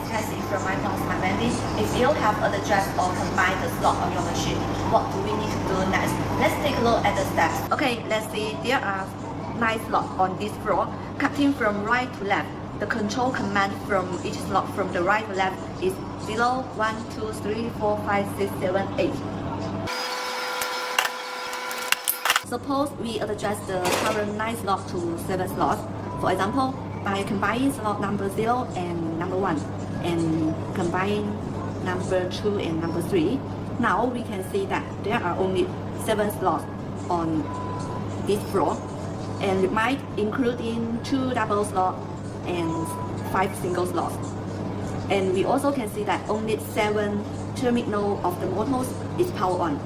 can see from my phone smart vending, if you have address or combine the slot on your machine, what do we need to do next? Let's take a look at the steps. Okay, let's see. There are 9 slots on this floor, cutting from right to left. The control command from each slot from the right to left is 0, 1, 2, 3, 4, 5, 6, 7, 8. Suppose we adjust the current 9 slots to 7 slots. For example, by combining slot number 0 and number 1 and combining number 2 and number 3, now we can see that there are only 7 slots on this floor, and it might including 2 double slots and 5 single slots. And we also can see that only 7 terminals of the motors is power on.